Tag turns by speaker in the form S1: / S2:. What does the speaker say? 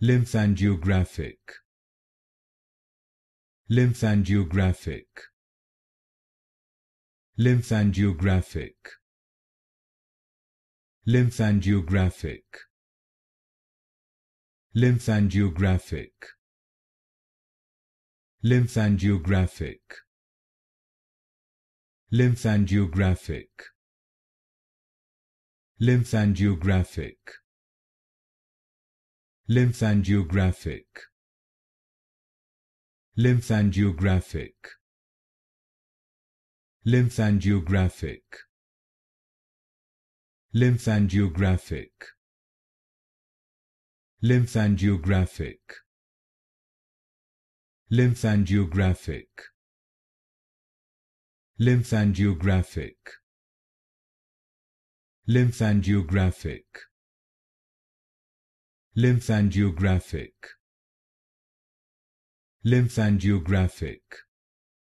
S1: Lymphangiographic. Lymphangiographic. Lymphangiographic. Lymphangiographic. Lymphangiographic. Lymphangiographic. Lymphangiographic. Lymphangiographic. Lymphangiographic. Lymphangiographic. Lymphangiographic. Lymphangiographic. Lymphangiographic. Lymphangiographic. Lymphangiographic. Lymphangiographic. Lymphangiographic. Lymphangiographic.